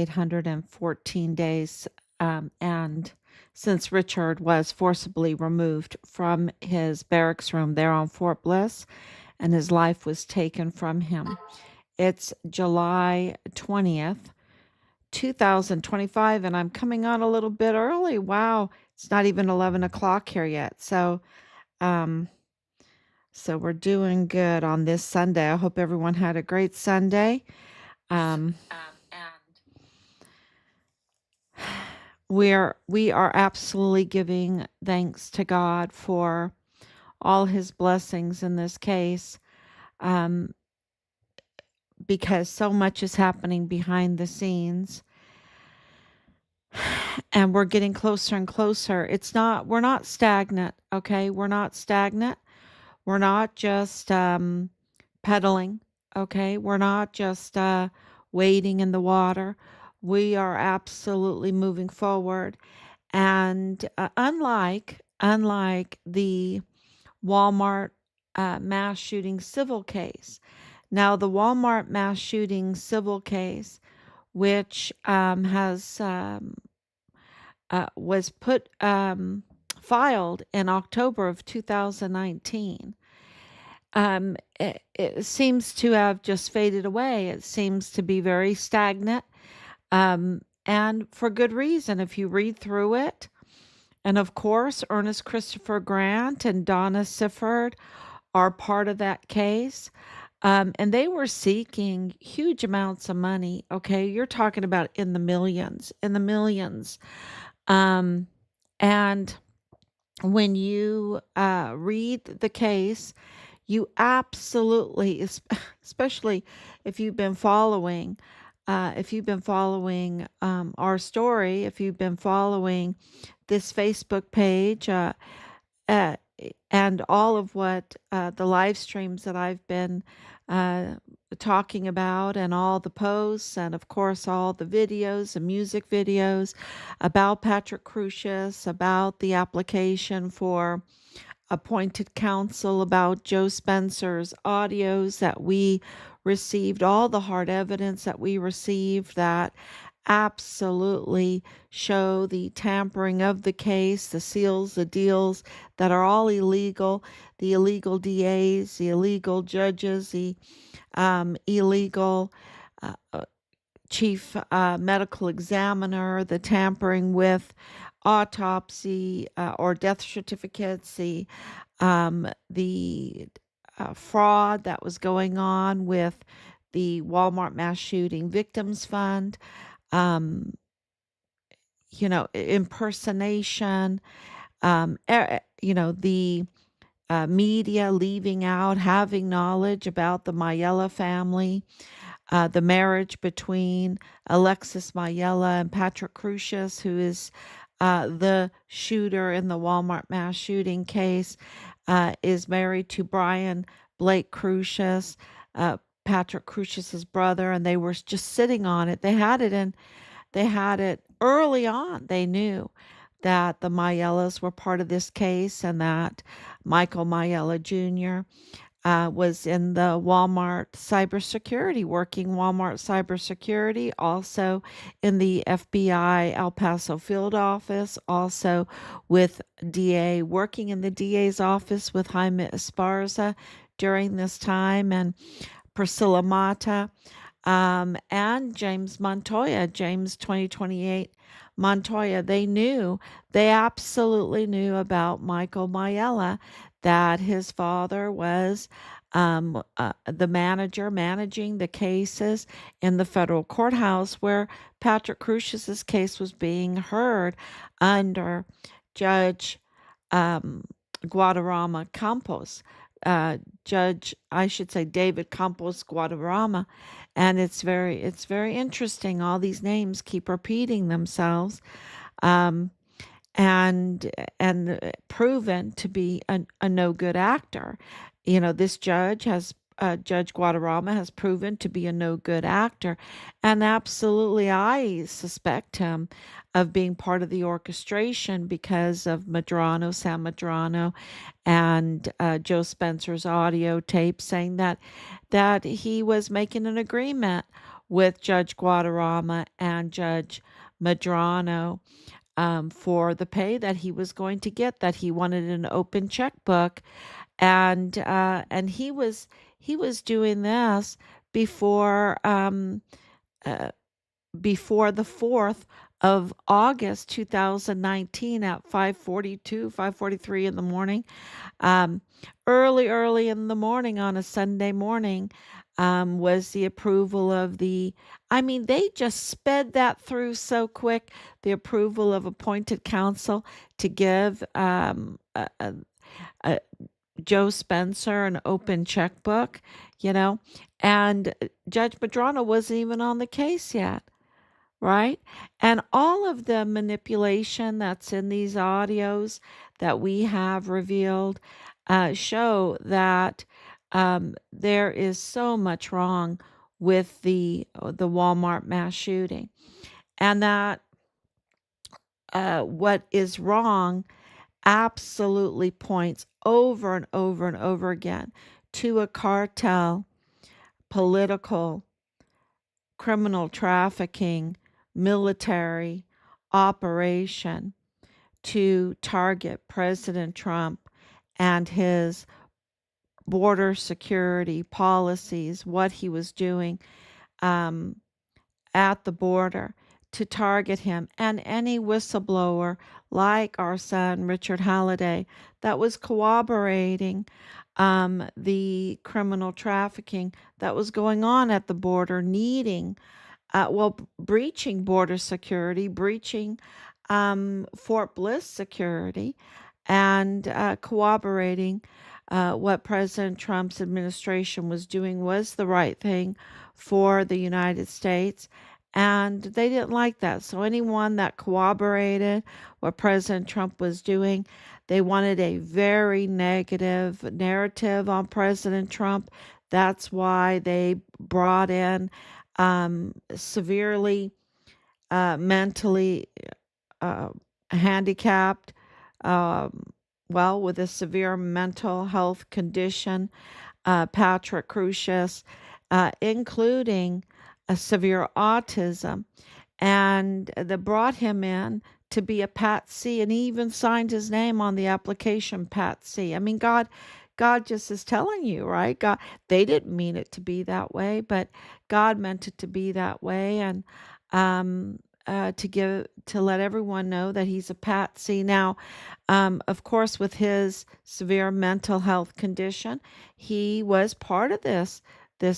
814 days, and since Richard was forcibly removed from his barracks room there on Fort Bliss and his life was taken from him. It's July 20th, 2025, and I'm coming on a little bit early. Wow, it's not even 11 o'clock here yet. Um, so we're doing good on this Sunday. I hope everyone had a great Sunday. Um, we are absolutely giving thanks to God for all his blessings in this case, um, because so much is happening behind the scenes and we're getting closer and closer. We're not stagnant, okay? We're not stagnant. We're not just pedaling, okay? We're not just wading in the water. We are absolutely moving forward. And unlike the Walmart mass shooting civil case, now the Walmart mass shooting civil case, which has was filed in October of 2019. It seems to have just faded away. It seems to be very stagnant, and for good reason. If you read through it, and of course, Ernest Christopher Grant and Donna Sifford are part of that case. And they were seeking huge amounts of money. Okay, you're talking about in the millions, in the millions. Um, and when you read the case, you absolutely, especially if you've been following, our story, if you've been following this Facebook page, uh, and all of what the live streams that I've been uh, talking about, and all the posts, and of course, all the videos and music videos about Patrick Crucius, about the application for appointed counsel, about Joe Spencer's audios that we received, all the hard evidence that we received that absolutely show the tampering of the case, the seals, the deals that are all illegal, the illegal DAs, the illegal judges, the illegal chief medical examiner, the tampering with autopsy or death certificates, the fraud that was going on with the Walmart mass shooting victims fund, um, impersonation, the media leaving out, having knowledge about the Mayella family, the marriage between Alexis Mayella and Patrick Crucius, who is the shooter in the Walmart mass shooting case, is married to Brian Blake Crucius, Patrick Crucius's brother, and they were just sitting on it. They had it early on. They knew that the Mayellas were part of this case and that Michael Mayella Jr. Was in the Walmart cybersecurity, working Walmart cybersecurity, also in the FBI El Paso field office, also with DA, working in the DA's office with Jaime Esparza during this time, and Priscilla Mata, and James Montoya, James 2028 Montoya. They absolutely knew about Michael Mayella, that his father was the manager managing the cases in the federal courthouse where Patrick Crucius's case was being heard under Judge um, Guadarrama Campos, I should say David Campos Guadarrama, and it's very interesting. All these names keep repeating themselves, um, and proven to be a no good actor. This Judge Guadarrama has proven to be a no good actor, and absolutely, I suspect him of being part of the orchestration because of Sam Madrano, and Joe Spencer's audio tape saying that he was making an agreement with Judge Guadarrama and Judge Medrano for the pay that he was going to get, that he wanted an open checkbook. And he was doing this before uh, before the 4th of August 2019 at 5:42, 5:43 in the morning. Um, early in the morning on a Sunday morning was the approval of I mean, they just sped that through so quick, the approval of appointed counsel to give a Joe Spencer an open checkbook, you know, and Judge Madrano wasn't even on the case yet, right? And all of the manipulation that's in these audios that we have revealed show that there is so much wrong with the Walmart mass shooting, and that what is wrong absolutely points over and over and over again to a cartel, political, criminal trafficking, military operation to target President Trump and his border security policies, what he was doing um, at the border to target him and any whistleblower like our son Richard Halliday that was corroborating the criminal trafficking that was going on at the border, needing breaching border security, breaching Fort Bliss security, and corroborating what President Trump's administration was doing was the right thing for the United States. And they didn't like that. So, anyone that corroborated what President Trump was doing, they wanted a very negative narrative on President Trump. That's why they brought in severely mentally uh, handicapped, um, with a severe mental health condition, Patrick Crusius, including a severe autism, and they brought him in to be a Pat C, and he even signed his name on the application, Pat C. I mean, God just is telling you, right? God, they didn't mean it to be that way, but God meant it to be that way, and to let everyone know that he's a patsy. Now, of course, with his severe mental health condition, he was part of this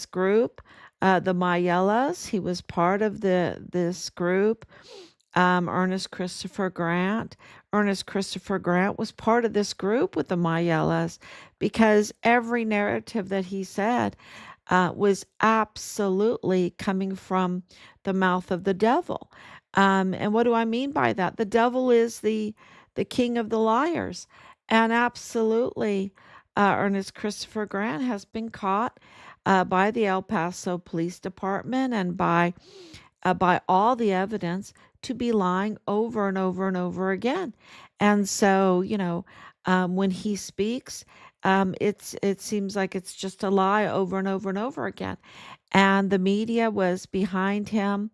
group, the Mayellas. He was part of this group. Ernest Christopher Grant. Ernest Christopher Grant was part of this group with the Mayellas because every narrative that he said was absolutely coming from the mouth of the devil. And what do I mean by that? The devil is the king of the liars. And absolutely, Ernest Christopher Grant has been caught by the El Paso Police Department and by all the evidence to be lying over and over and over again. And so, when he speaks, it seems like it's just a lie over and over and over again. And the media was behind him,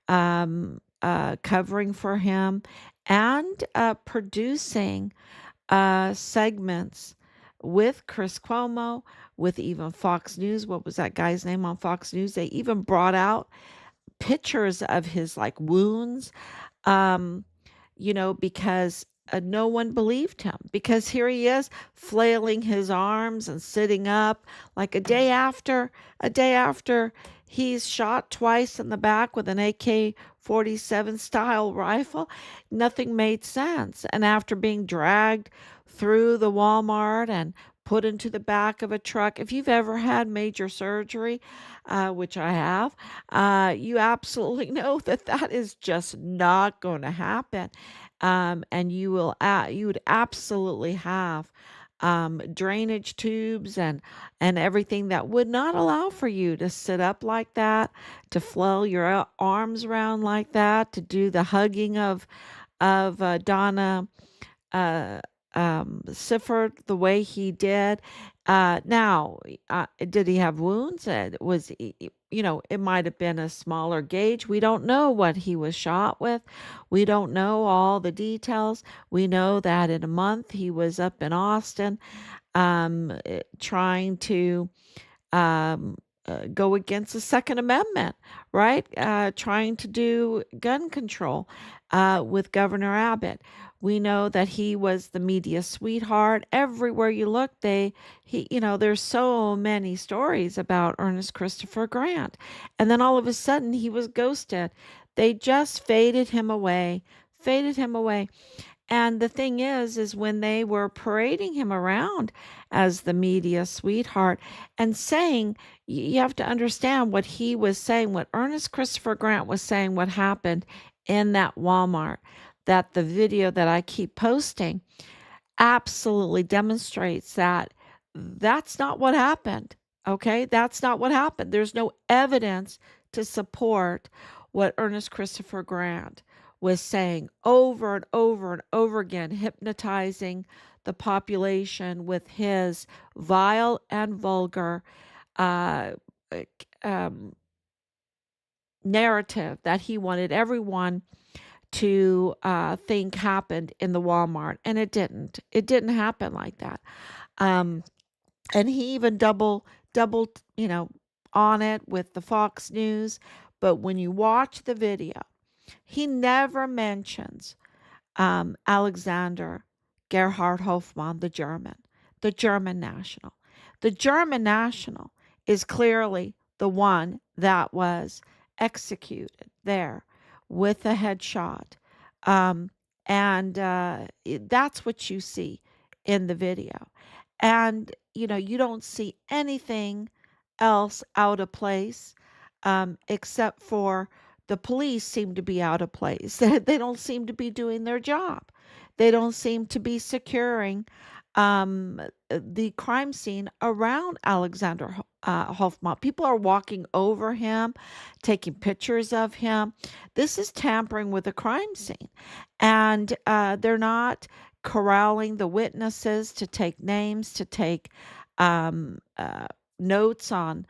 covering for him, and producing segments with Chris Cuomo, with even Fox News. What was that guy's name on Fox News? They even brought out pictures of his like wounds, um, because no one believed him. Because here he is flailing his arms and sitting up like a day after he's shot twice in the back with an AK-47 style rifle. Nothing made sense. And after being dragged through the Walmart and put into the back of a truck, if you've ever had major surgery, which I have, you absolutely know that that is just not going to happen. And you would absolutely have drainage tubes and everything that would not allow for you to sit up like that, to flail your arms around like that, to do the hugging of Donna uh, suffered the way he did. Now, did he have wounds? It might have been a smaller gauge. We don't know what he was shot with. We don't know all the details. We know that in a month he was up in Austin, trying to um, go against the Second Amendment, right? Trying to do gun control with Governor Abbott. We know that he was the media sweetheart. Everywhere you look, there's so many stories about Ernest Christopher Grant. And then all of a sudden, he was ghosted. They just faded him away. And the thing is when they were parading him around as the media sweetheart and saying, you have to understand what he was saying, what Ernest Christopher Grant was saying, what happened in that Walmart, that the video that I keep posting absolutely demonstrates that that's not what happened. Okay, that's not what happened. There's no evidence to support what Ernest Christopher Grant was saying over and over and over again, hypnotizing the population with his vile and vulgar uh, um, narrative that he wanted everyone to think happened in the Walmart, and it didn't. It didn't happen like that. Um, and he even doubled, on it with the Fox News. But when you watch the video, he never mentions Alexander Gerhard Hofmann, the German national. The German national is clearly the one that was executed there with a headshot. Um, and that's what you see in the video. And, you don't see anything else out of place, except for the police seem to be out of place. They don't seem to be doing their job. They don't seem to be securing the crime scene around Alexander Hofmann. People are walking over him, taking pictures of him. This is tampering with the crime scene. And they're not corralling the witnesses to take names, to take um, uh, notes on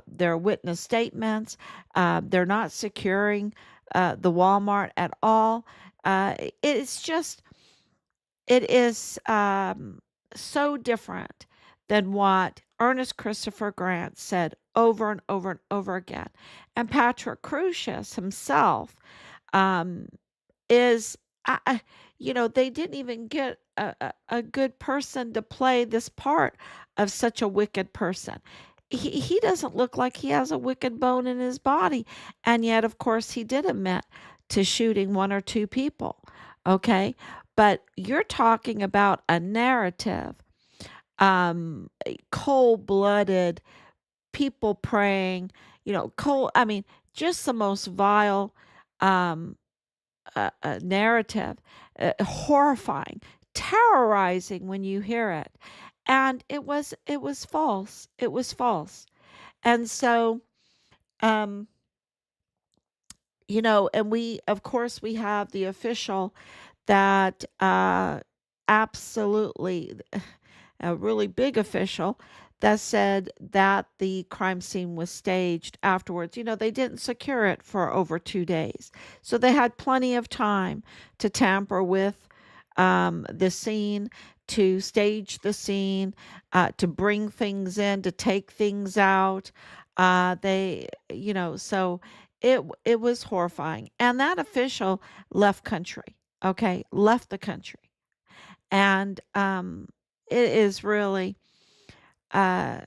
their witness statements. They're not securing the Walmart at all. It's just, it is so different than what Ernest Christopher Grant said over and over and over again. And Patrick Crusius himself um, is, they didn't even get a good person to play this part of such a wicked person. He doesn't look like he has a wicked bone in his body. And yet, of course, he did admit to shooting one or two people. Okay. But you're talking about a narrative, cold blooded, people praying, I mean, just the most vile um, narrative, horrifying, terrorizing when you hear it. And it was false. It was false. And so, um, and we, of course, we have the official that absolutely, a really big official that said that the crime scene was staged afterwards. They didn't secure it for over 2 days. So they had plenty of time to tamper with the scene, to stage the scene, to bring things in, to take things out. So it was horrifying. And that official left country, okay, left the country. And it is really uh,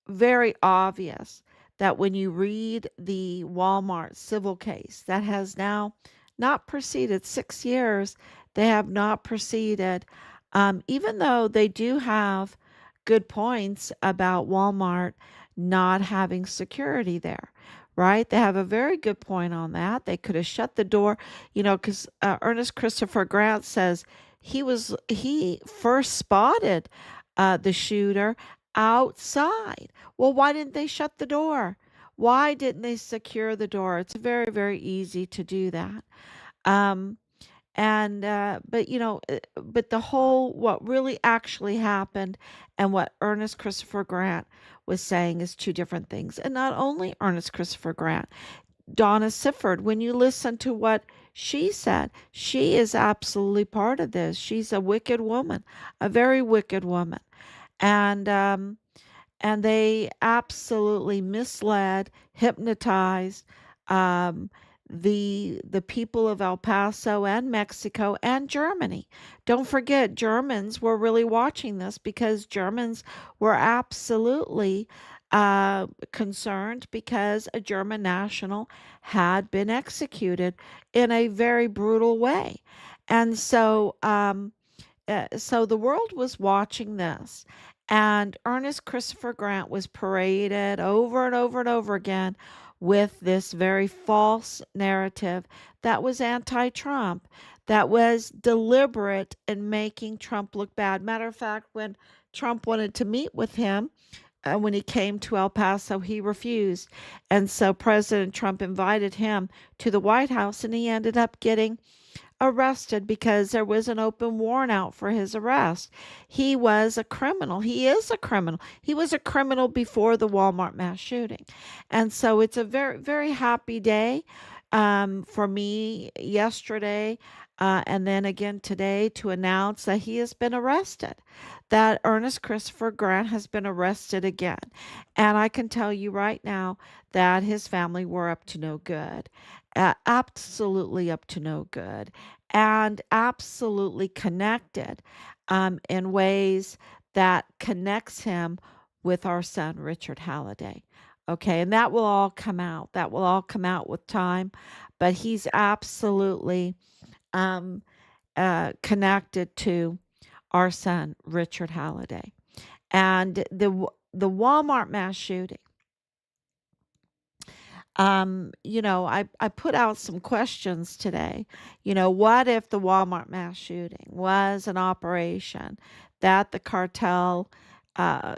very obvious that when you read the Walmart civil case that has now not proceeded 6 years, they have not proceeded, even though they do have good points about Walmart not having security there. Right? They have a very good point on that. They could have shut the door, because Ernest Christopher Grant says he first spotted the shooter outside. Well, why didn't they shut the door? Why didn't they secure the door? It's very, very easy to do that. Um, But the whole, what really actually happened and what Ernest Christopher Grant was saying is two different things. And not only Ernest Christopher Grant, Donna Sifford, when you listen to what she said, she is absolutely part of this. She's a wicked woman, a very wicked woman. And they absolutely misled, hypnotized um, the people of El Paso and Mexico and Germany. Don't forget, Germans were really watching this because Germans were absolutely concerned because a German national had been executed in a very brutal way. And so the world was watching this, and Ernest Christopher Grant was paraded over and over and over again with this very false narrative that was anti Trump, that was deliberate in making Trump look bad. Matter of fact, when Trump wanted to meet with him, when he came to El Paso, he refused. And so President Trump invited him to the White House, and he ended up getting arrested because there was an open warrant out for his arrest. He was a criminal. He is a criminal. He was a criminal before the Walmart mass shooting. And so it's a very, very happy day for me yesterday and then again today to announce that he has been arrested, that Ernest Christopher Grant has been arrested again. And I can tell you right now that his family were up to no good. Absolutely up to no good, and absolutely connected in ways that connects him with our son Richard Halliday. Okay, and that will all come out. That will all come out with time, but he's absolutely um, connected to our son Richard Halliday. And the Walmart mass shooting, I put out some questions today. What if the Walmart mass shooting was an operation that the cartel, uh,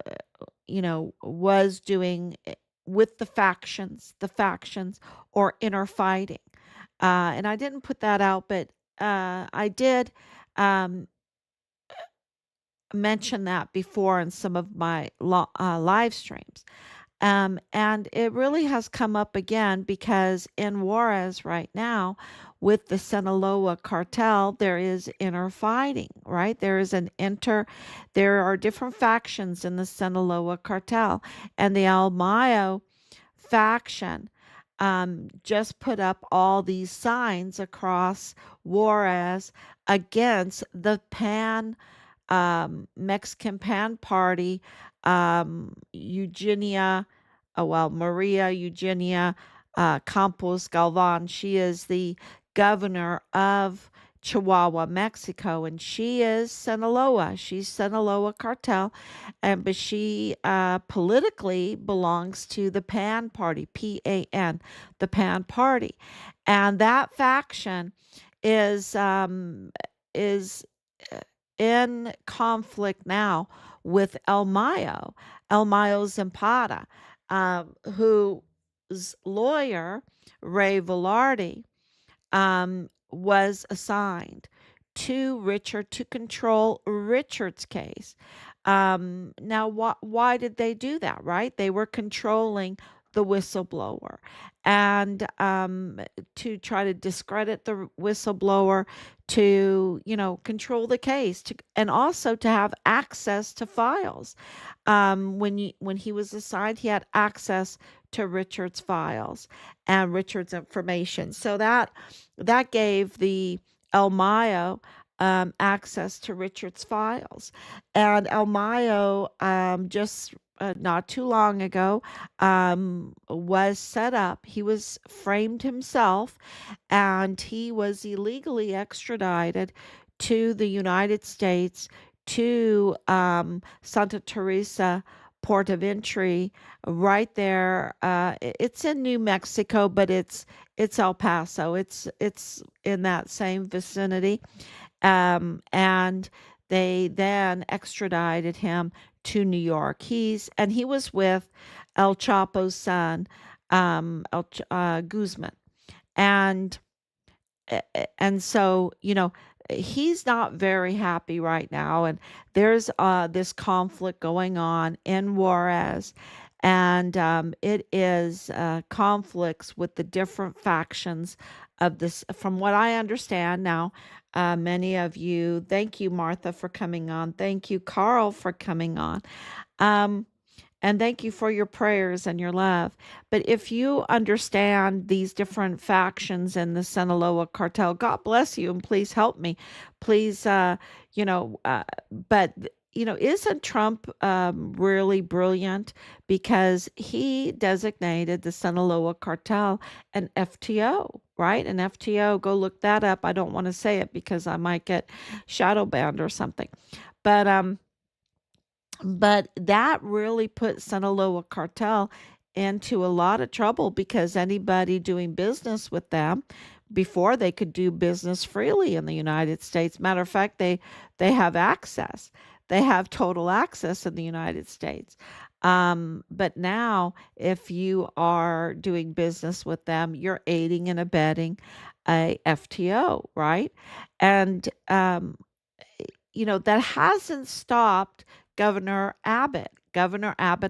was doing with the factions, or inner fighting? And I didn't put that out, but I did um, mention that before in some of my live streams. And it really has come up again because in Juarez right now, with the Sinaloa cartel, there is inner fighting, right? There are different factions in the Sinaloa cartel, and the El Mayo faction just put up all these signs across Juarez against the Mexican Pan Party, Eugenia, Maria Eugenia Campos Galvan. She is the governor of Chihuahua, Mexico, and she is Sinaloa. She's Sinaloa cartel, and but she politically belongs to the Pan Party, PAN, the Pan Party, and that faction is in conflict now with El Mayo Zapata, whose lawyer, Ray Velarde, was assigned to Richard to control Richard's case. Now, why did they do that, right? They were controlling the whistleblower, and to try to discredit the whistleblower, to control the case, and also to have access to files. When he was assigned, he had access to Richard's files and Richard's information. So that gave the El Mayo access to Richard's files. And El Mayo, just not too long ago, was set up. He was framed himself, and he was illegally extradited to the United States, to Santa Teresa port of entry, right there. It's in New Mexico, but it's El Paso. It's in that same vicinity, and they then extradited him to New York. He was with El Chapo's son, Guzman, and And so, he's not very happy right now. And there's this conflict going on in Juarez. And it is conflicts with the different factions of this, from what I understand now. Many of you, thank you, Martha, for coming on. Thank you, Carl, for coming on. Um, and thank you for your prayers and your love. But if you understand these different factions in the Sinaloa cartel, God bless you and please help me. Please, you know, uh, but, isn't Trump really brilliant? Because he designated the Sinaloa cartel an FTO, right? An FTO. Go look that up. I don't want to say it because I might get shadow banned or something. But, that really put Sinaloa cartel into a lot of trouble because anybody doing business with them before they could do business freely in the United States. Matter of fact, they have access. They have total access in the United States. But now, if you are doing business with them, you're aiding and abetting a FTO, right? And that hasn't stopped Governor Abbott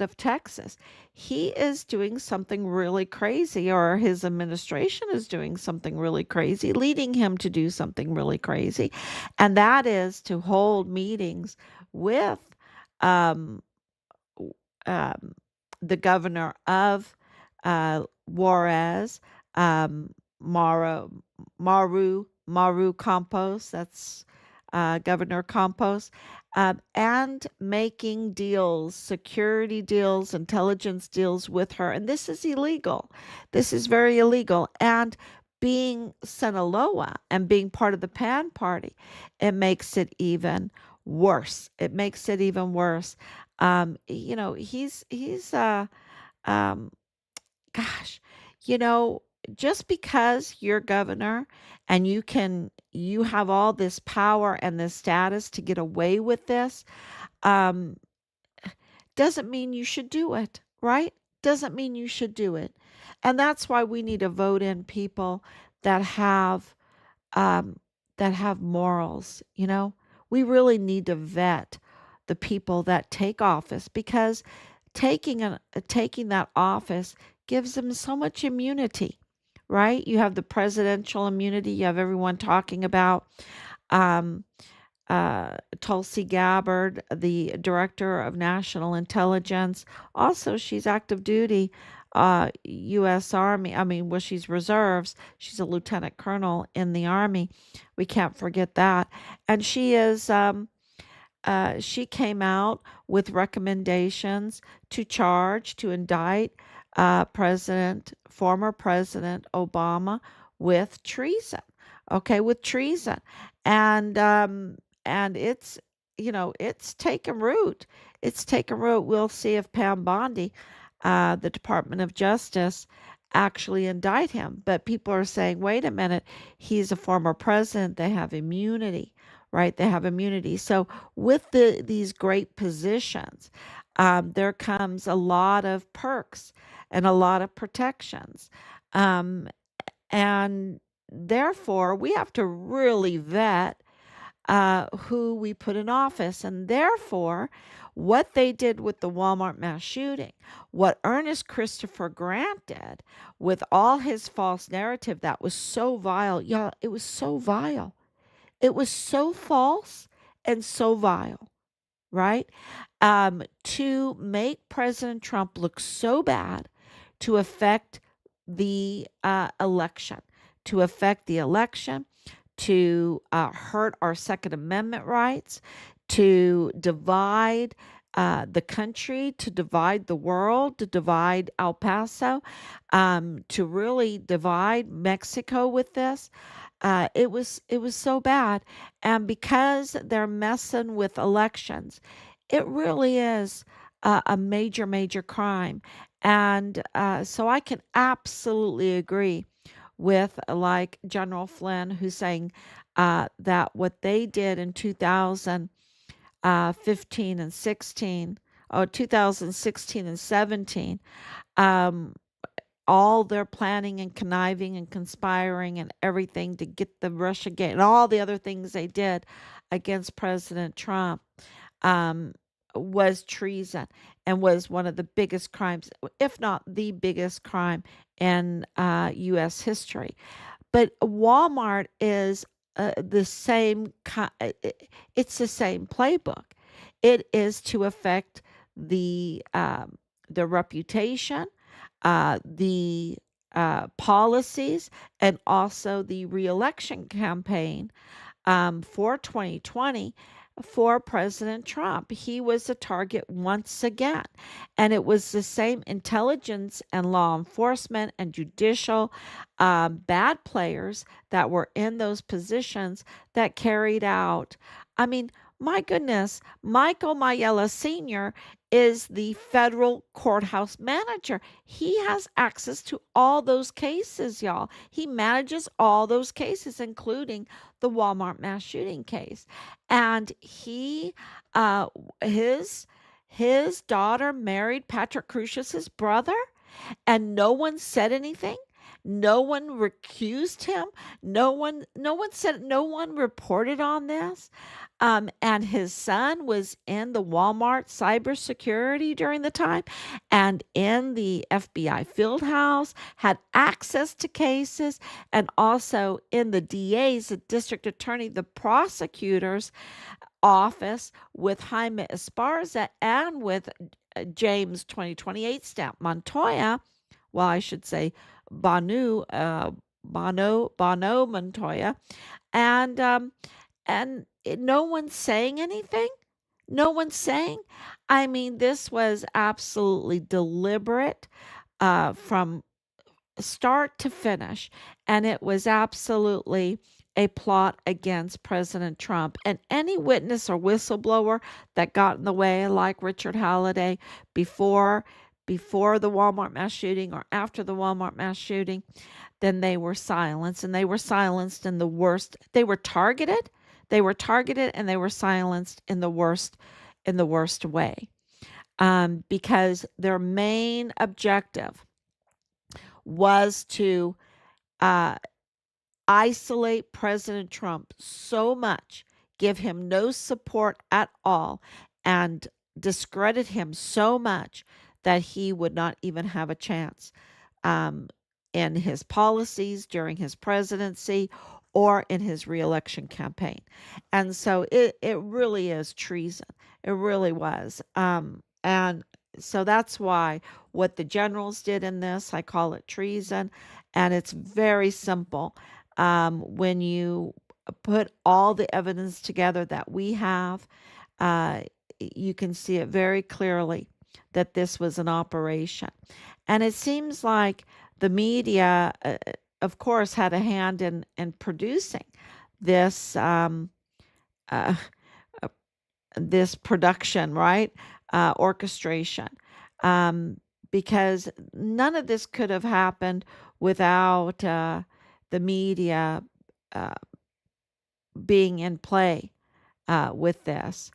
of Texas. He is doing something really crazy, or his administration is doing something really crazy, leading him to do something really crazy. And that is to hold meetings with um, um, the governor of Juarez, um, Maru, Maru Campos, that's Governor Campos, and making deals, security deals, intelligence deals with her. And this is illegal. This is very illegal. And being Sinaloa and being part of the Pan Party, it makes it even worse. It makes it even worse. He's um gosh, you know, just because you're governor and you have all this power and this status to get away with this, um doesn't mean you should do it, right? Doesn't mean you should do it. And that's why we need to vote in people that have um, that have morals. We really need to vet the people that take office because taking that office gives them so much immunity, right? You have the presidential immunity. You have everyone talking about um, Tulsi Gabbard, the director of national intelligence. Also, she's active duty U.S. Army. I mean, well, she's reserves. She's a lieutenant colonel in the Army. We can't forget that. And she came out with recommendations to indict former President Obama with treason. Okay, with treason, and it's taken root. It's taken root. We'll see if Pam Bondi, the Department of Justice, actually indict him. But people are saying, wait a minute, he's a former president. They have immunity, right? They have immunity. So with these great positions, there comes a lot of perks and a lot of protections. Um, and therefore, we have to really vet who we put in office. And therefore, what they did with the Walmart mass shooting, what Ernest Christopher Grant did with all his false narrative that was so vile, y'all, it was so vile. It was so false and so vile, right? To make President Trump look so bad to affect the election, to affect the election, to hurt our Second Amendment rights, to divide the country, to divide the world, to divide El Paso, to really divide Mexico with this. It was so bad, and because they're messing with elections, it really is a major, major crime. And so I can absolutely agree with like General Flynn, who's saying that what they did in 2015 and 16, or 2016 and 17, um, all their planning and conniving and conspiring and everything to get the Russia gate and all the other things they did against President Trump, um, was treason and was one of the biggest crimes, if not the biggest crime in U.S. history. But Walmart is the same. It's the same playbook. It is to affect the reputation, the policies, and also the reelection campaign for 2020 for President Trump. He was a target once again. And it was the same intelligence and law enforcement and judicial bad players that were in those positions that carried out. I mean, my goodness, Michael Mayella Sr. is the federal courthouse manager. He has access to all those cases, y'all. He manages all those cases, including the Walmart mass shooting case. And uh, his his daughter married Patrick Crusius's brother, and no one said anything. No one recused him. No one reported on this. And his son was in the Walmart cybersecurity during the time and in the FBI field house, had access to cases, and also in the DA's, the district attorney, the prosecutor's office with Jaime Esparza and with James 2028 stamp Montoya. Well, I should say Bono Montoya, and no one's saying anything. No one's saying. I mean, this was absolutely deliberate from start to finish, and it was absolutely a plot against President Trump. And any witness or whistleblower that got in the way, like Richard Halliday, before before the Walmart mass shooting or after the Walmart mass shooting, then they were silenced, and they were silenced in the worst. They were targeted. They were targeted, and they were silenced in the worst way, because their main objective was to uh, isolate President Trump so much, give him no support at all, and discredit him so much that he would not even have a chance um, in his policies during his presidency or in his reelection campaign. And so it really is treason. It really was. And so that's why what the generals did in this, I call it treason. And it's very simple. When you put all the evidence together that we have, uh, you can see it very clearly that this was an operation. And it seems like the media, of course, had a hand in producing this uh, uh, this production, right? Orchestration, um, because none of this could have happened without the media uh, being in play with this.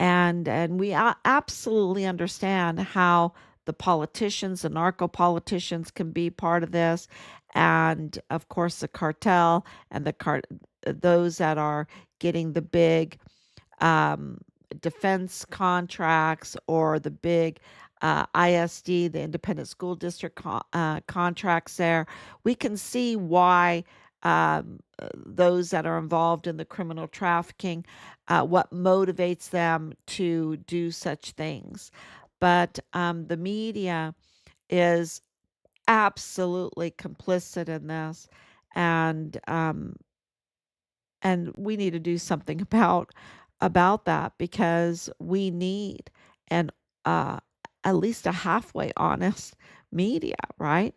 And we absolutely understand how the politicians, the narco politicians, can be part of this, and of course the cartel and those that are getting the big um, defense contracts or the big ISD, the Independent School District contracts there. We can see why those that are involved in the criminal trafficking, what motivates them to do such things. But the media is absolutely complicit in this, and um, and we need to do something about that, because we need an uh, at least a halfway honest media, right?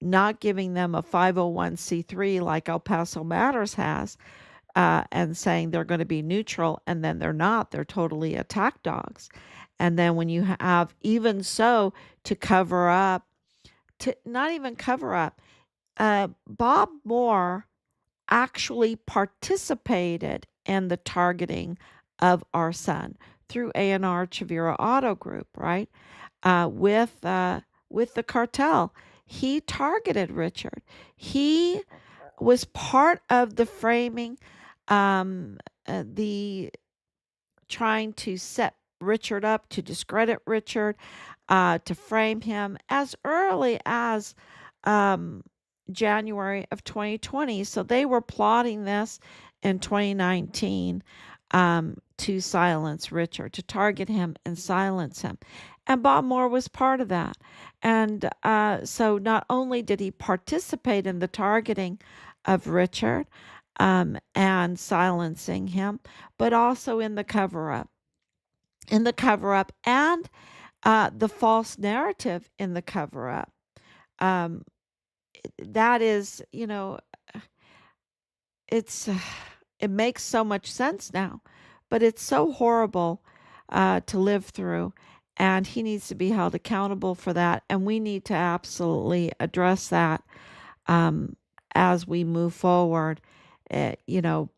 Not giving them a 501c3 like El Paso Matters has, and saying they're going to be neutral, and then they're not. They're totally attack dogs. And then when you have, even so, to cover up, to not even cover up, Bob Moore actually participated in the targeting of our son through A&R Chavira Auto Group, right? With with the cartel. He targeted Richard. He was part of the framing, um, the trying to set Richard up, to discredit Richard, to frame him as early as um, January of 2020. So they were plotting this in 2019, to silence Richard, to target him and silence him. And Bob Moore was part of that. And so not only did he participate in the targeting of Richard, and silencing him, but also in the cover up. In the cover up and the false narrative in the cover up. Um, that is, it's it makes so much sense now, but it's so horrible to live through, and he needs to be held accountable for that, and we need to absolutely address that, um, as we move forward. You know,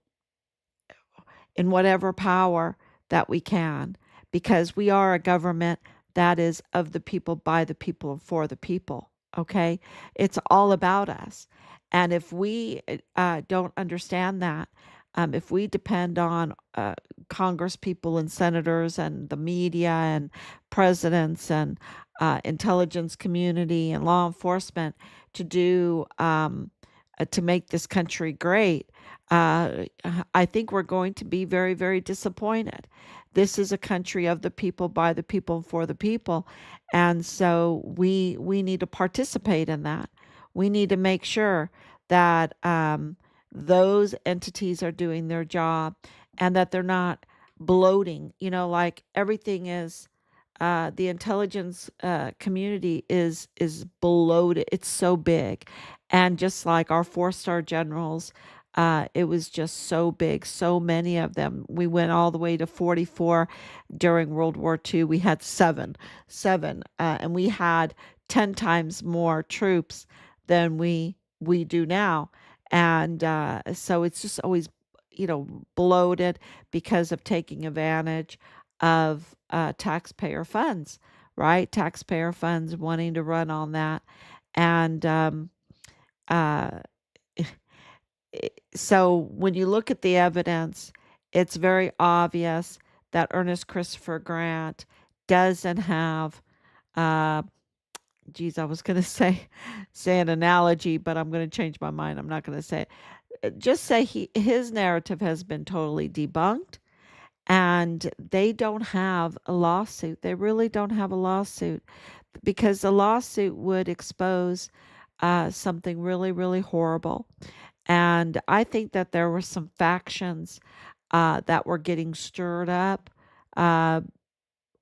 in whatever power that we can, because we are a government that is of the people, by the people, and for the people. Okay. It's all about us. And if we don't understand that, if we depend on Congress people and senators and the media and presidents and intelligence community and law enforcement to do to make this country great, uh, I think we're going to be very, very disappointed. This is a country of the people, by the people, and for the people, and so we need to participate in that. We need to make sure that those entities are doing their job, and that they're not bloating. Like everything is. The intelligence community is bloated. It's so big, and just like our 4-star generals, it was just so big, so many of them. We went all the way to 44 during World War II. We had seven, and we had 10 times more troops than we do now. And so it's just always, bloated because of taking advantage of taxpayer funds, right? Taxpayer funds wanting to run on that. And uh, so when you look at the evidence, it's very obvious that Ernest Christopher Grant doesn't have, uh, geez, I was going to say an analogy, but I'm going to change my mind. I'm not going to say it. Just say his narrative has been totally debunked, and they don't have a lawsuit. They really don't have a lawsuit, because a lawsuit would expose something really, really horrible. And I think that there were some factions that were getting stirred up uh,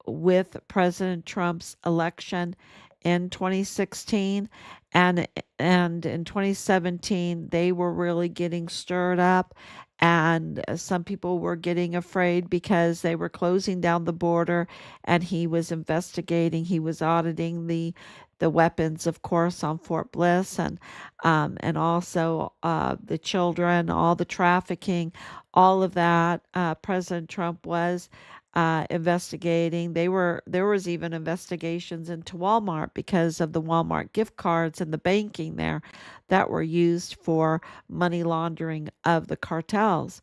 with President Trump's election in 2016, and in 2017 they were really getting stirred up, and some people were getting afraid because they were closing down the border, and he was investigating, he was auditing the weapons, of course, on Fort Bliss, and also the children, all the trafficking, all of that. President Trump was investigating. There was even investigations into Walmart because of the Walmart gift cards and the banking there that were used for money laundering of the cartels.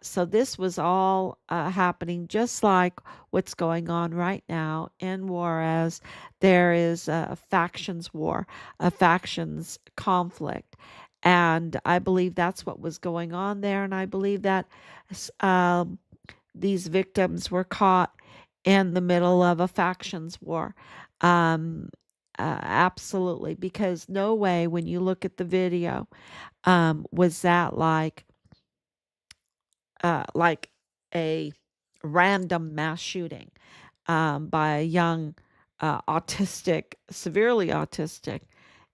So this was all happening just like what's going on right now in Juarez. There is a factions war, a factions conflict. And I believe that's what was going on there. And I believe that um, these victims were caught in the middle of a factions war. Um, Absolutely, because no way, when you look at the video, was that like a random mass shooting by a young, severely autistic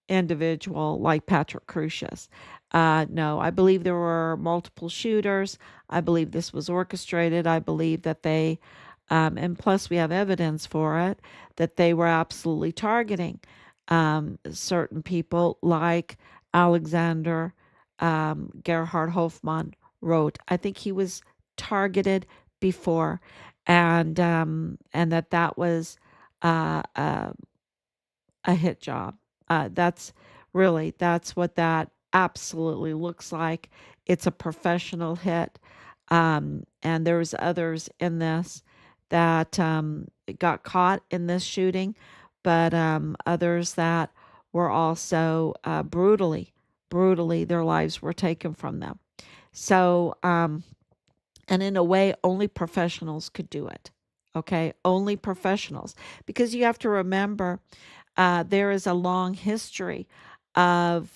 individual like Patrick Crucius. No, I believe there were multiple shooters. I believe this was orchestrated. I believe that and plus we have evidence for it, that they were absolutely targeting certain people like Alexander Gerhard Hofmann wrote. I think he was targeted before, and that was uh, uh, a hit job. That's what that absolutely looks like. It's a professional hit. And there's others in this that got caught in this shooting, but others that were also brutally, their lives were taken from them. So, and in a way, only professionals could do it. Okay, only professionals, because you have to remember there is a long history of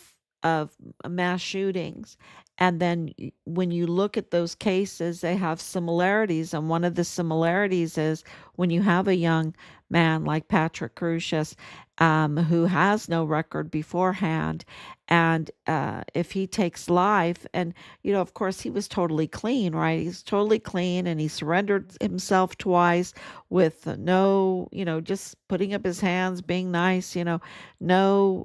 mass shootings, and then when you look at those cases, they have similarities, and one of the similarities is when you have a young man like Patrick Crucius, who has no record beforehand, and if he takes life, and of course, he was totally clean, right? He's totally clean, and he surrendered himself twice with no, just putting up his hands, being nice, no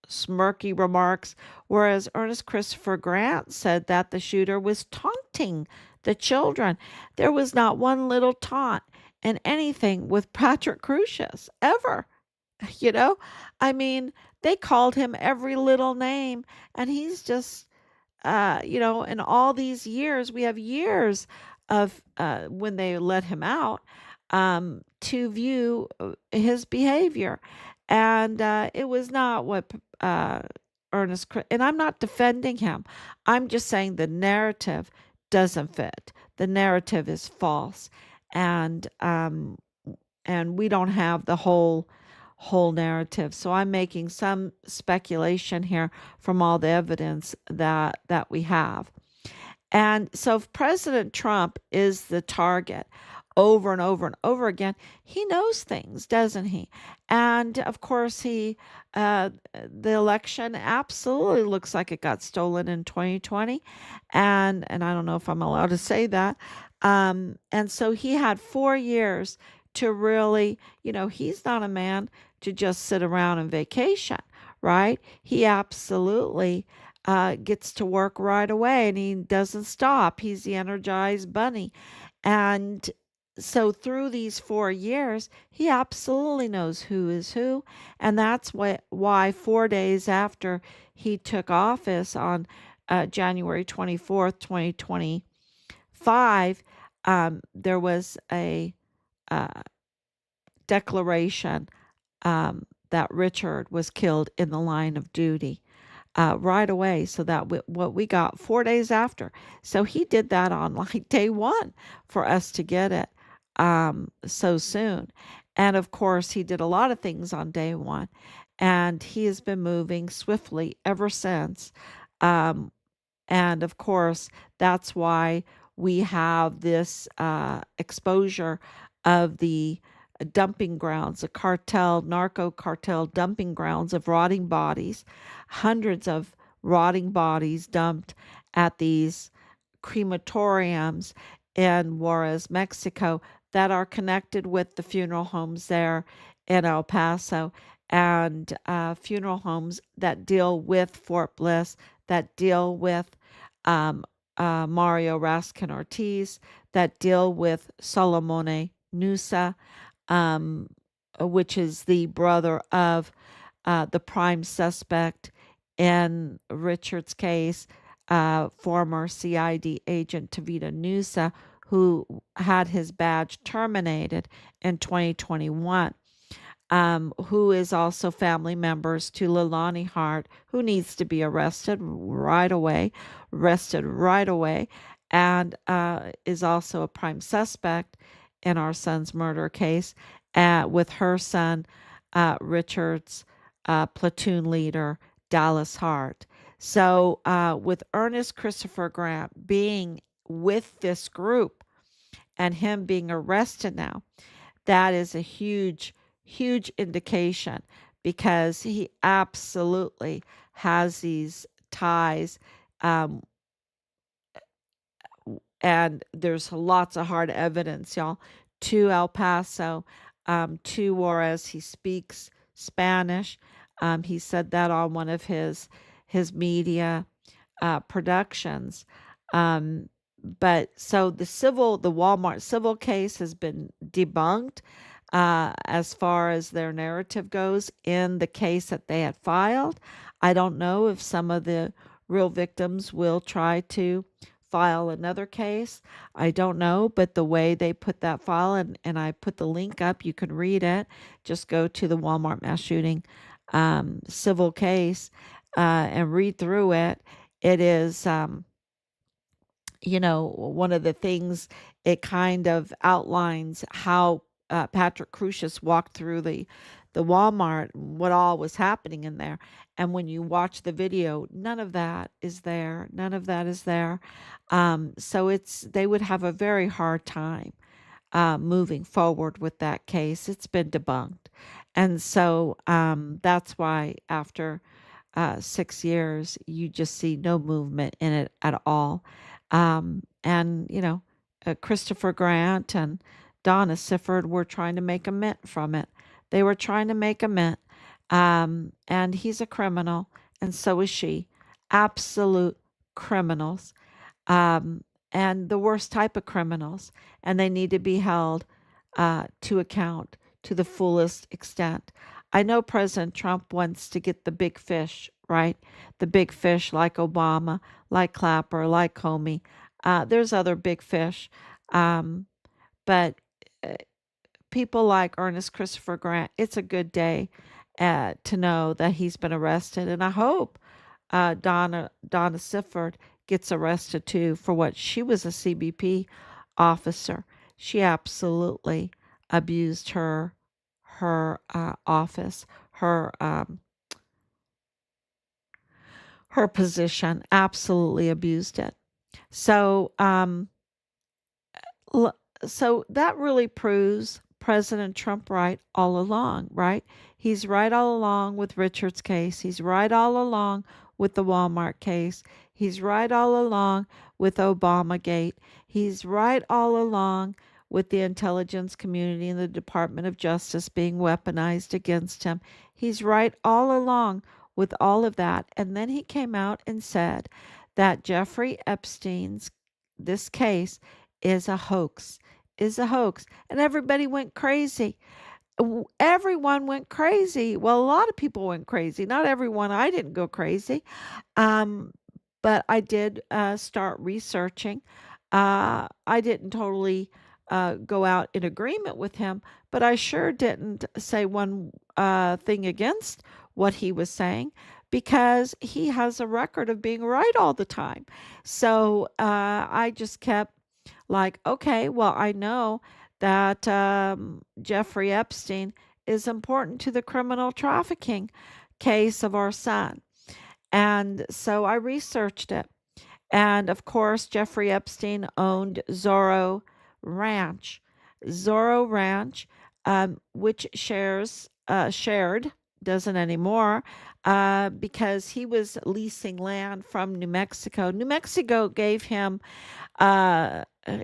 smirky remarks. Whereas Ernest Christopher Grant said that the shooter was taunting the children. There was not one little taunt in anything with Patrick Crucius ever. You know, I mean, they called him every little name, and he's just in all these years, we have years of when they let him out to view his behavior. And it was not what and I'm not defending him. I'm just saying the narrative doesn't fit. The narrative is false. And we don't have the whole narrative. So I'm making some speculation here from all the evidence that we have. And so if President Trump is the target over and over and over again, he knows things, doesn't he? And of course, the election absolutely looks like it got stolen in 2020, and I don't know if I'm allowed to say that. And so he had 4 years to really, he's not a man to just sit around and vacation, right? He absolutely gets to work right away, and he doesn't stop. He's the energized bunny. And so through these 4 years, he absolutely knows who is who. And that's why 4 days after he took office on January 24th, 2025, there was a uh, declaration that Richard was killed in the line of duty right away. So what we got 4 days after. So he did that on like day one for us to get it so soon. And of course, he did a lot of things on day one. And he has been moving swiftly ever since. Um, and of course, that's why we have this exposure of the dumping grounds, the narco cartel dumping grounds of rotting bodies, hundreds of rotting bodies dumped at these crematoriums in Juarez, Mexico, that are connected with the funeral homes there in El Paso, and funeral homes that deal with Fort Bliss, that deal with Mario Raskin Ortiz, that deal with Solomone Nusa, um, which is the brother of the prime suspect in Richard's case, former CID agent Tavita Nusa, who had his badge terminated in 2021. Who is also family members to Leilani Hart, who needs to be arrested right away, and is also a prime suspect in our son's murder case, with her son, Richard's platoon leader, Dallas Hart. So, with Ernest Christopher Grant being with this group and him being arrested now, that is a huge indication, because he absolutely has these ties. Um, and there's lots of hard evidence, y'all, to El Paso, to Juarez. He speaks Spanish. He said that on one of his media productions. But so the Walmart civil case has been debunked. as far as their narrative goes in the case that they had filed. I don't know if some of the real victims will try to file another case. I don't know, but the way they put that file, and I put the link up, you can read it. Just go to the Walmart mass shooting civil case and read through it. It is, one of the things, it kind of outlines how Patrick Crucius walked through the Walmart, what all was happening in there. And when you watch the video, none of that is there. None of that is there. So they would have a very hard time moving forward with that case. It's been debunked. And so that's why after 6 years, you just see no movement in it at all. And Christopher Grant and Donna Sifford were trying to make a mint from it. They were trying to make a mint. And he's a criminal, and so is she. Absolute criminals, um, and the worst type of criminals, and they need to be held to account to the fullest extent. I know President Trump wants to get the big fish, right? The big fish like Obama, like Clapper, like Comey. There's other big fish, um, but uh, people like Ernest Christopher Grant, it's a good day to know that he's been arrested. And I hope Donna Sifford gets arrested too for what she was a CBP officer. She absolutely abused her office, her position. Absolutely abused it. So L- so that really proves President Trump right all along, right? He's right all along with Richard's case. He's right all along with the Walmart case. He's right all along with Obamagate. He's right all along with the intelligence community and the Department of Justice being weaponized against him. He's right all along with all of that. And then he came out and said that Jeffrey Epstein's this case is a hoax, is a hoax. And everybody went crazy. Everyone went crazy. Well, a lot of people went crazy. Not everyone. I didn't go crazy. Um, but I did start researching. I didn't totally go out in agreement with him, but I sure didn't say one thing against what he was saying because he has a record of being right all the time. So I just kept like, okay, well, I know that Jeffrey Epstein is important to the criminal trafficking case of our son. And so I researched it. And of course, Jeffrey Epstein owned Zorro Ranch. Zorro Ranch, which shared, doesn't anymore, because he was leasing land from New Mexico. New Mexico uh, uh,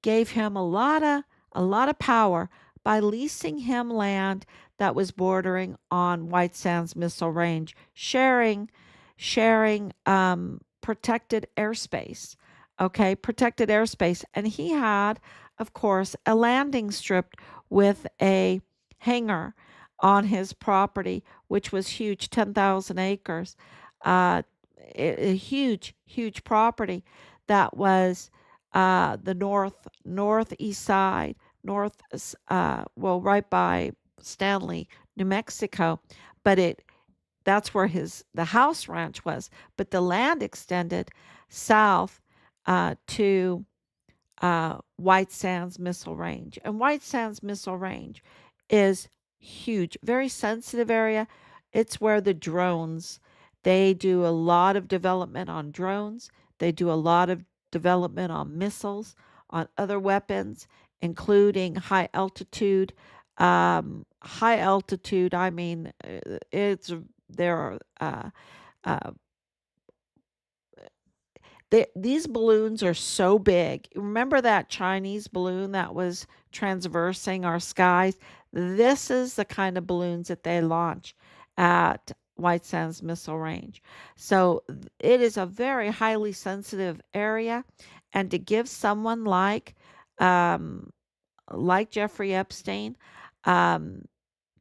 gave him a lot of power by leasing him land that was bordering on White Sands Missile Range, sharing protected airspace. Okay, protected airspace. And he had, of course, a landing strip with a hangar on his property, which was huge, 10,000 acres. Uh, a huge, huge property that was the northeast side, well, right by Stanley, New Mexico, but that's where the house ranch was. But the land extended south to White Sands Missile Range, and White Sands Missile Range is huge, very sensitive area. It's where the drones. They do a lot of development on drones. They do a lot of development on missiles, on other weapons, including high altitude. High altitude. I mean, it's there are uh, these balloons are so big. Remember that Chinese balloon that was transversing our skies? This is the kind of balloons that they launch at White Sands Missile Range. So it is a very highly sensitive area, and to give someone um, like Jeffrey Epstein, um,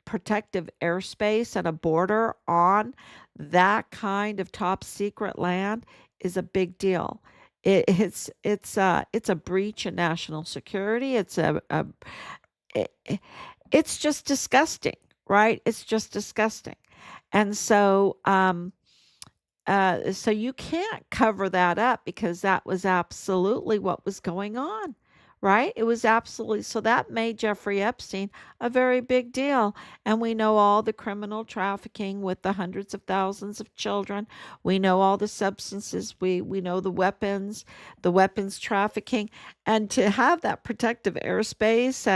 protective airspace and a border on that kind of top secret land is a big deal. It's a breach of national security. It, it's just disgusting, right? It's just disgusting. And so you can't cover that up because that was absolutely what was going on, right? It was absolutely so that made Jeffrey Epstein a very big deal. And we know all the criminal trafficking with the hundreds of thousands of children. We know all the substances. We know the weapons trafficking. And to have that protective airspace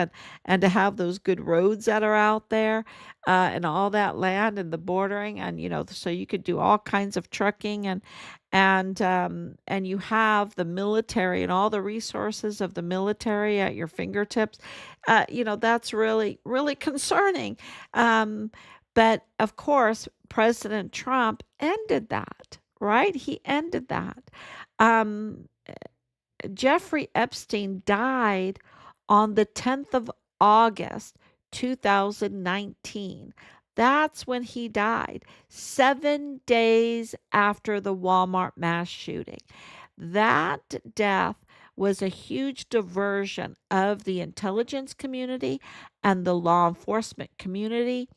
and to have those good roads that are out there and all that land and the bordering and so you could do all kinds of trucking and you have the military and all the resources of the military at your fingertips. That's really really concerning. um, but of course President Trump ended that, right? He ended that. um, Jeffrey Epstein died on the 10th of August, 2019. That's when he died, 7 days after the Walmart mass shooting. That death was a huge diversion of the intelligence community and the law enforcement community.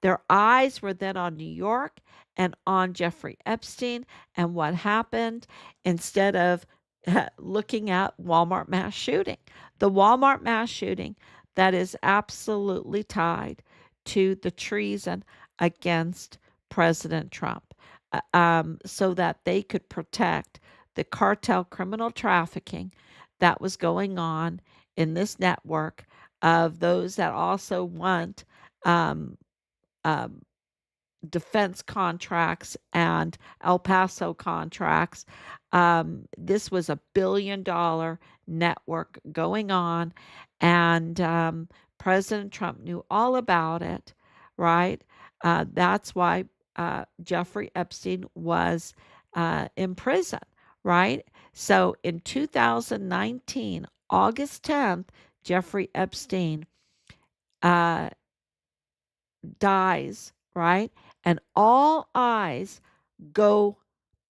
Their eyes were then on New York and on Jeffrey Epstein and what happened instead of looking at Walmart mass shooting. The Walmart mass shooting that is absolutely tied to the treason against President Trump, so that they could protect the cartel criminal trafficking that was going on in this network of those that also want um, um, defense contracts and El Paso contracts. This was $1 billion network going on, and President Trump knew all about it, right? That's why Jeffrey Epstein was in prison, right? So in 2019, August 10th, Jeffrey Epstein uh, dies, right? And all eyes go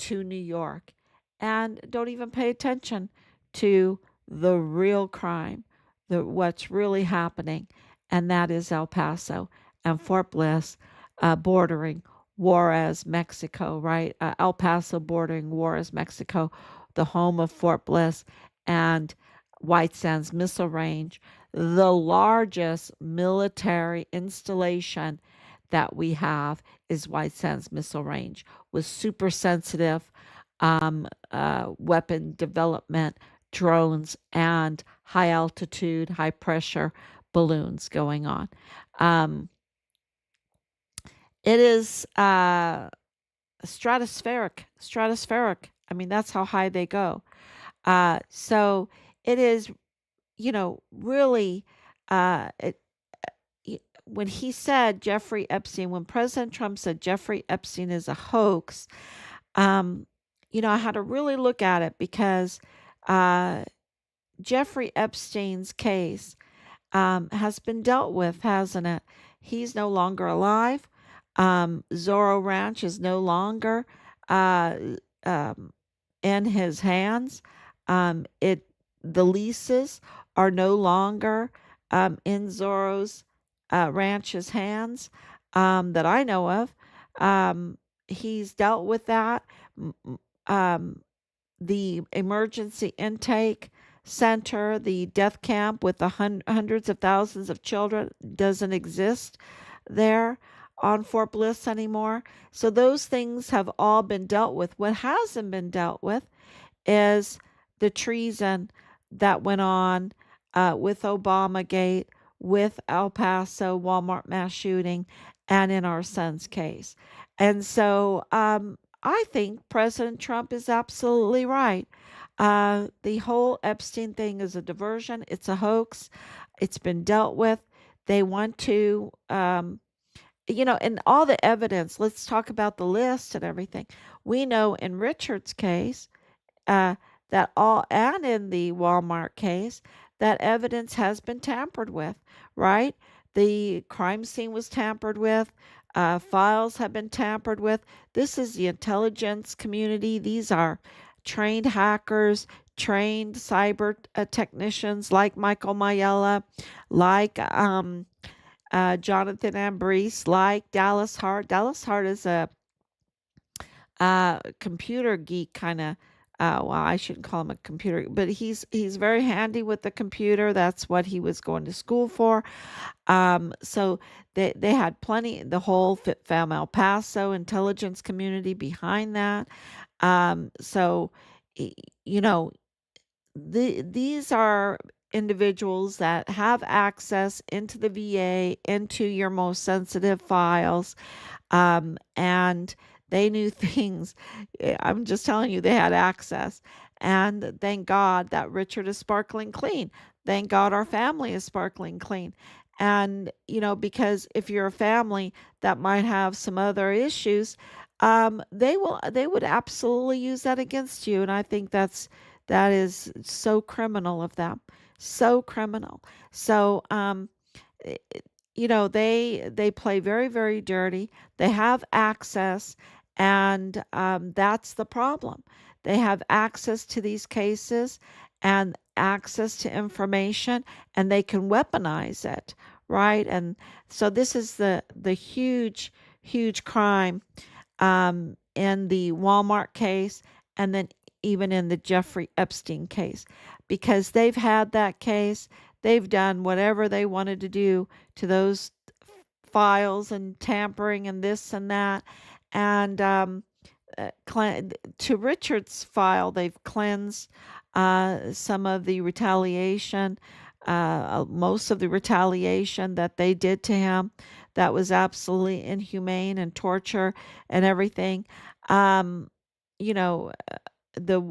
to New York and don't even pay attention to the real crime, what's really happening, and that is El Paso and Fort Bliss, bordering Juarez, Mexico, right? El Paso bordering Juarez, Mexico, the home of Fort Bliss and White Sands Missile Range, the largest military installation that we have is White Sands Missile Range with super sensitive weapon development, drones, and high altitude, high pressure balloons going on. Um, it is stratospheric. I mean, that's how high they go. So it is, really, it, when he said Jeffrey Epstein, when President Trump said Jeffrey Epstein is a hoax, um, I had to really look at it because uh, Jeffrey Epstein's case has been dealt with, hasn't it? He's no longer alive. Zorro Ranch is no longer uh, um, in his hands. It the leases are no longer in Zorro's ranch's hands that I know of. He's dealt with that. Um, the emergency intake center, the death camp with the hundreds of thousands of children doesn't exist there on Fort Bliss anymore. So those things have all been dealt with. What hasn't been dealt with is the treason that went on with Obamagate, with El Paso Walmart mass shooting, and in our son's case. And so I think President Trump is absolutely right. The whole Epstein thing is a diversion, it's a hoax, it's been dealt with. They want to, and all the evidence, let's talk about the list and everything. We know in Richard's case, uh, that all and in the Walmart case that evidence has been tampered with, right? The crime scene was tampered with. Files have been tampered with. This is the intelligence community. These are trained hackers, trained cyber technicians like Michael Mayella, like Jonathan Ambrose, like Dallas Hart. Dallas Hart is a computer geek kind of. Well, I shouldn't call him a computer, but he's very handy with the computer. That's what he was going to school for. So they had plenty. The whole fam El Paso intelligence community behind that. So y- you know, these are individuals that have access into the VA, into your most sensitive files, and they knew things. I'm just telling you, they had access. And thank God that Richard is sparkling clean. Thank God our family is sparkling clean. And, because if you're a family that might have some other issues, they would absolutely use that against you. And I think that is so criminal of them. So criminal. So, eh, they play very, very dirty. They have access, and that's the problem. They have access to these cases and access to information, and they can weaponize it, right? And so this is the huge, huge crime in the Walmart case, and then even in the Jeffrey Epstein case, because they've had that case. They've done whatever they wanted to do to those files and tampering and this and that. And to Richard's file, they've cleansed some of the retaliation, most of the retaliation that they did to him. That was absolutely inhumane and torture and everything. Um, you know, the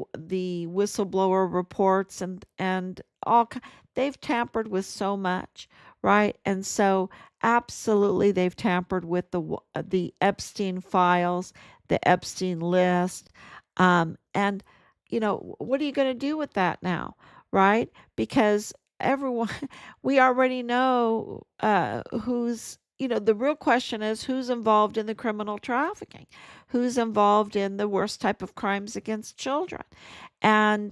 whistleblower reports and they've tampered with so much, right? And so absolutely they've tampered with the Epstein files, the Epstein list. And what are you going to do with that now, right? Because everyone we already know who's the real question is who's involved in the criminal trafficking, who's involved in the worst type of crimes against children. And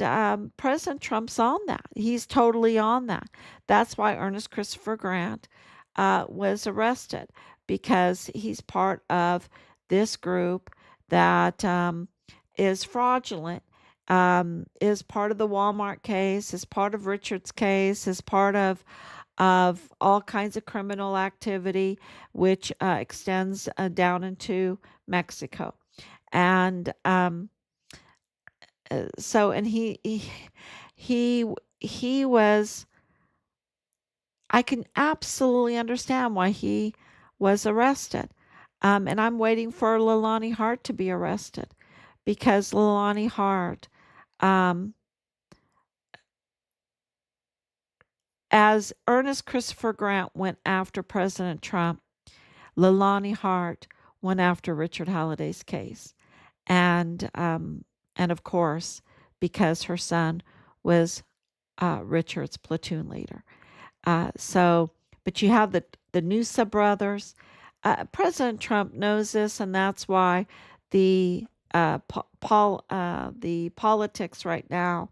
President Trump's on that. He's totally on that. That's why Ernest Christopher Grant was arrested, because he's part of this group that is fraudulent, is part of the Walmart case, is part of Richard's case, is part of all kinds of criminal activity, which extends down into Mexico. And so, and he he was. I can absolutely understand why he was arrested. And I'm waiting for Leilani Hart to be arrested, because Leilani Hart, um, as Ernest Christopher Grant went after President Trump, Leilani Hart went after Richard Halliday's case, and of course, because her son was Richard's platoon leader. So, but you have the Noosa brothers. President Trump knows this, and that's why the the politics right now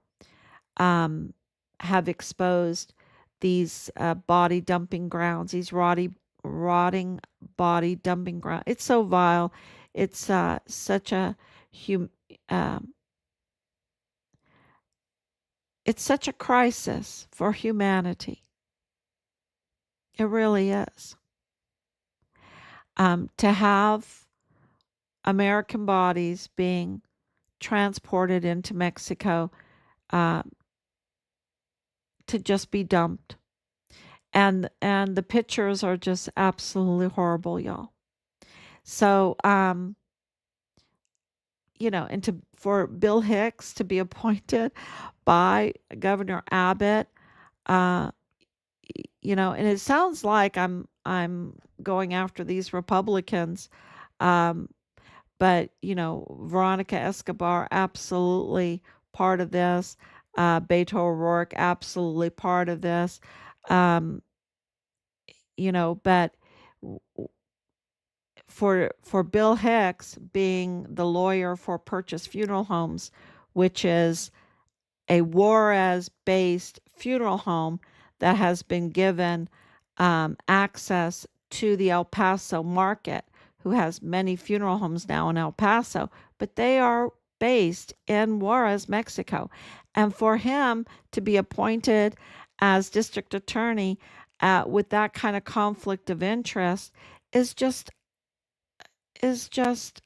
um, have exposed these body dumping grounds, these rotting body dumping ground. It's so vile. It's such a hum. Um, it's such a crisis for humanity. It really is. To have American bodies being transported into Mexico uh, to just be dumped, and the pictures are just absolutely horrible, y'all. So and for Bill Hicks to be appointed by Governor Abbott, uh, and it sounds like I'm going after these Republicans, um, but Veronica Escobar absolutely part of this, Beto O'Rourke absolutely part of this. Um, but for Bill Hicks being the lawyer for Purchase Funeral Homes, which is a Juarez based funeral home that has been given access to the El Paso market, who has many funeral homes now in El Paso, but they are based in Juarez, Mexico. And for him to be appointed as district attorney with that kind of conflict of interest is just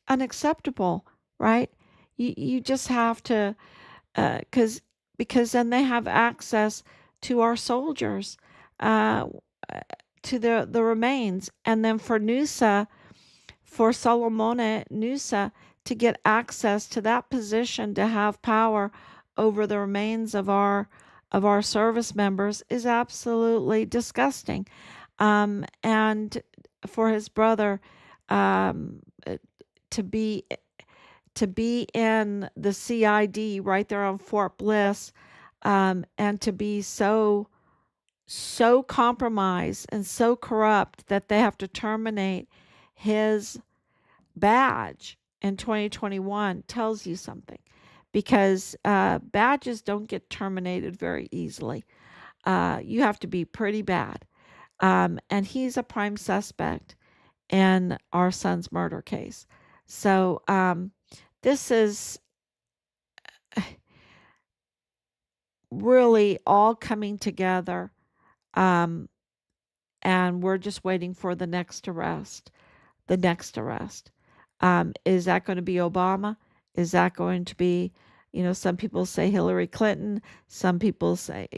unacceptable, right? You just have to, because then they have access to our soldiers, uh, to the remains, and then for Solomone Nusa to get access to that position, to have power over the remains of our service members, is absolutely disgusting. And for his brother, um, to be in the CID right there on Fort Bliss, and to be so compromised and so corrupt that they have to terminate his badge in 2021 tells you something, because badges don't get terminated very easily. You have to be pretty bad. And he's a prime suspect in our son's murder case. So this is really all coming together. Um, and we're just waiting for the next arrest. The next arrest. Is that going to be Obama? Is that going to be, some people say Hillary Clinton, some people say,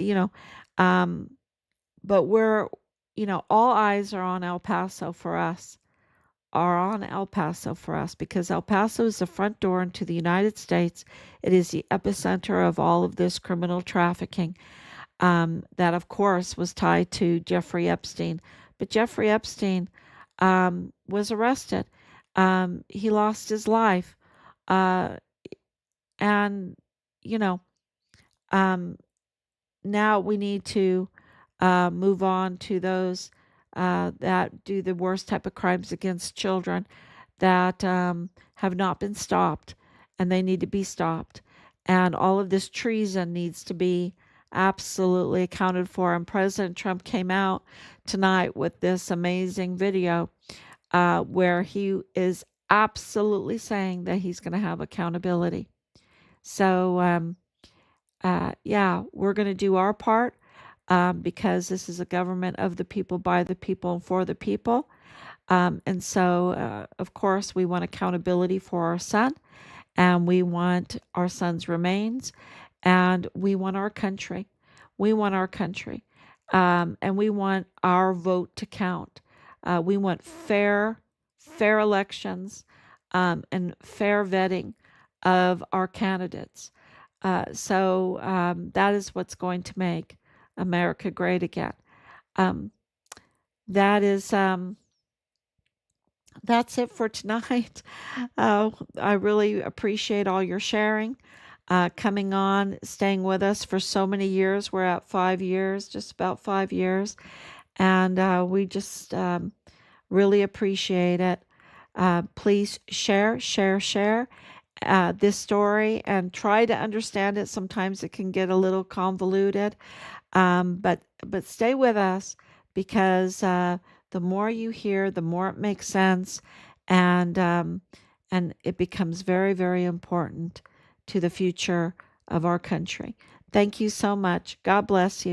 but all eyes are on El Paso for us, because El Paso is the front door into the United States. It is the epicenter of all of this criminal trafficking, that, of course, was tied to Jeffrey Epstein. But Jeffrey Epstein was arrested. He lost his life. Uh, and, you know, um, now we need to move on to those that do the worst type of crimes against children, that have not been stopped, and they need to be stopped. And all of this treason needs to be absolutely accounted for. And President Trump came out tonight with this amazing video where he is absolutely saying that he's going to have accountability. So, yeah, we're going to do our part, because this is a government of the people, by the people, and for the people. And so, of course, we want accountability for our son, and we want our son's remains, and we want our country. We want our country. And we want our vote to count. We want fair elections, and fair vetting of our candidates. So that is what's going to make America great again. Um, that is that's it for tonight. I really appreciate all your sharing, coming on, staying with us for so many years. We're at 5 years, just about 5 years, and we just really appreciate it. Please share this story and try to understand it. Sometimes it can get a little convoluted, but stay with us, because the more you hear, the more it makes sense, and it becomes very, very important to the future of our country. Thank you so much. God bless you.